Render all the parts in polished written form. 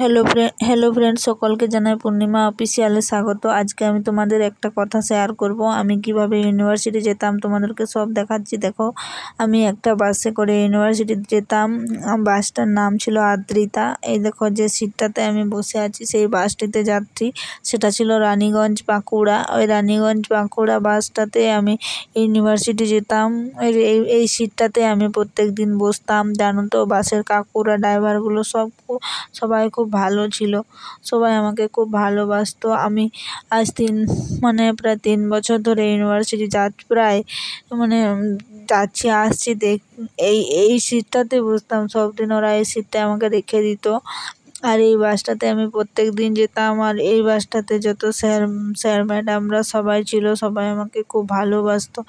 Hello friend, সকলকে জানাই পূর্ণিমা অফিসিয়ালে স্বাগত। আজকে আমি তোমাদের একটা কথা শেয়ার করব। আমি কিভাবে ইউনিভার্সিটি যেতাম তোমাদেরকে সব দেখাচ্ছি। দেখো, আমি একটা বাসে করে ইউনিভার্সিটি যেতাম। বাসটার নাম ছিল আদ্রিতা। এই দেখো, যে সিটটাতে আমি বসে আছি সেই বাসটিতে যাত্রী, সেটা ছিল রানীগঞ্জ বাঁকুড়া। ওই রানীগঞ্জ বাঁকুড়া বাসটাতে আমি ইউনিভার্সিটি যেতাম। এই সিটটাতে আমি প্রত্যেক দিন বসতাম। জানো তো, বাসের কাকুরা, ড্রাইভারগুলো সবাই খুব ভালো ছিল। সবাই আমাকে খুব ভালোবাসতো। আমি আজ প্রায় 3 বছর ধরে ইউনিভার্সিটি যাচ্ছি আসছি। এই সিটটাতে বসতাম সব দিন। ওরা এই সিটটা আমাকে রেখে দিত। আর এই বাসটাতে আমি প্রত্যেক দিন যেতাম। আর এই বাসটাতে যত স্যার ম্যাডামরা সবাই ছিল, সবাই আমাকে খুব ভালোবাসতো।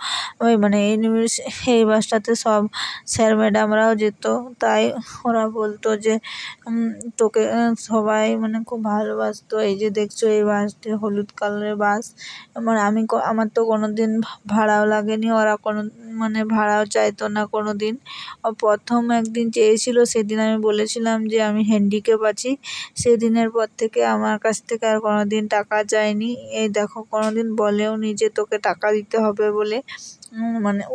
এই বাসটাতে সব স্যার ম্যাডামরাও যেত। তাই ওরা বলতো যে তোকে সবাই খুব ভালোবাসতো। এই যে দেখছো, এই বাসটি হলুদ কালারের বাস। আমার তো কোনোদিন ভাড়াও লাগেনি। ওরা ভাড়াও চাইতো না কোনোদিন। প্রথম একদিন চেয়েছিল, সেদিন আমি বলেছিলাম যে আমি হ্যান্ডিক্যাপ আছি। সেদিনের পর থেকে আমার কাছ থেকে আর কোনোদিন টাকা চায়নি। এই দেখো, কোনোদিন বলেও নি যে তোকে টাকা দিতে হবে বলে।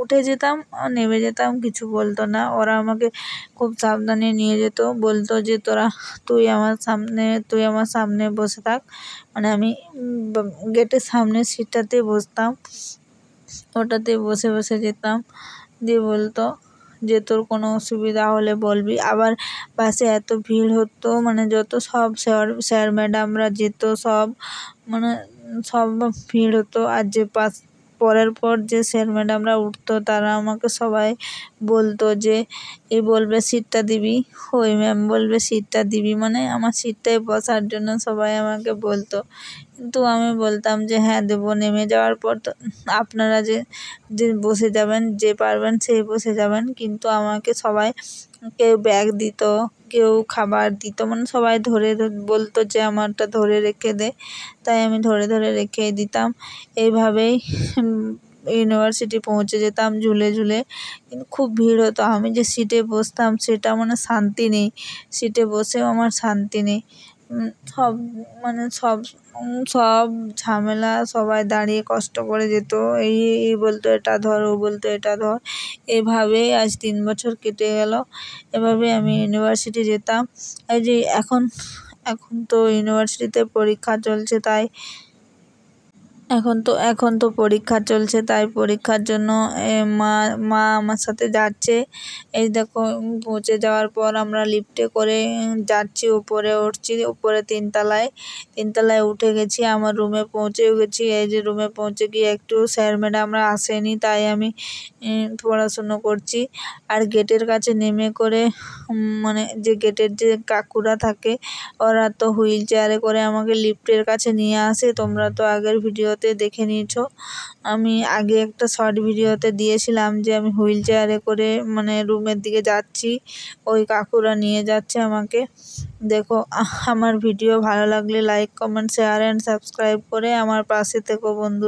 উঠে যেতাম আর নেমে যেতাম, কিছু বলতো না। ওরা আমাকে খুব সাবধানে নিয়ে যেত, বলতো যে তুই আমার সামনে বসে থাক। আমি গেটের সামনে সিটটাতে বসতাম, ওটাতে বসে বসে যেতাম। দিয়ে বলতো যে তোর কোনো অসুবিধা হলে বলবি। আবার বাসে এত ভিড় হতো, যত সব স্যার ম্যাডামরা যেত, সব ভিড় হতো। আর যে পরের পর যে স্যার ম্যাডামরা উঠতো, তারা আমাকে সবাই বলতো যে বলবে সিটটা দিবি, ওই ম্যাম বলবে সিটটা দিবি। আমার সিটটায় বসার জন্য সবাই আমাকে বলতো। কিন্তু আমি বলতাম যে হ্যাঁ দেবো। নেমে যাওয়ার পর তো আপনারা যে বসে যাবেন, যে পারবেন সেই বসে যাবেন। কিন্তু আমাকে সবাই, কেউ ব্যাগ দিত, কেউ খাবার দিত, সবাই ধরে বলতো যে আমারটা ধরে রেখে দে। তাই আমি ধরে ধরে রেখে দিতাম। এইভাবেই ইউনিভার্সিটি পৌঁছে যেতাম ঝুলে ঝুলে। কিন্তু খুব ভিড় হতো। আমি যে সিটে বসতাম সেটা শান্তি নেই। সিটে বসেও আমার শান্তি নেই। সব সব ঝামেলা, সবাই দাঁড়িয়ে কষ্ট করে যেত। এই বলতো এটা ধর, ও বলতো এটা ধর। এভাবেই আজ 3 বছর কেটে গেল। এভাবে আমি ইউনিভার্সিটি যেতাম। এই যে এখন তো ইউনিভার্সিটিতে পরীক্ষা চলছে, তাই এখন তো পরীক্ষা চলছে, তাই পরীক্ষার জন্য মা আমার সাথে যাচ্ছে। এই দেখো, পৌঁছে যাওয়ার পর আমরা লিফটে করে যাচ্ছি, উপরে উঠছি। উপরে 3 তলায় উঠে গেছি। আমার রুমে পৌঁছেও গেছি। এই যে রুমে পৌঁছে গিয়ে একটু স্যার ম্যাডামরা আসেনি, তাই আমি পড়াশুনো করছি। আর গেটের কাছে নেমে করে যে গেটের যে কাকুরা থাকে, ওরা তো হুইল চেয়ারে করে আমাকে লিফটের কাছে নিয়ে আসে। তোমরা তো আগের ভিডিওতে দেখে নিয়েছো। আমি আগে একটা শর্ট ভিডিওতে দিয়েছিলাম যে আমি হুইল চেয়ারে করে রুমের দিকে যাচ্ছি। ওই কাকুরা নিয়ে যাচ্ছে আমাকে। দেখো, আমার ভিডিও ভালো লাগলে like, comment, share and subscribe করে আমার পাশে থেকো বন্ধু।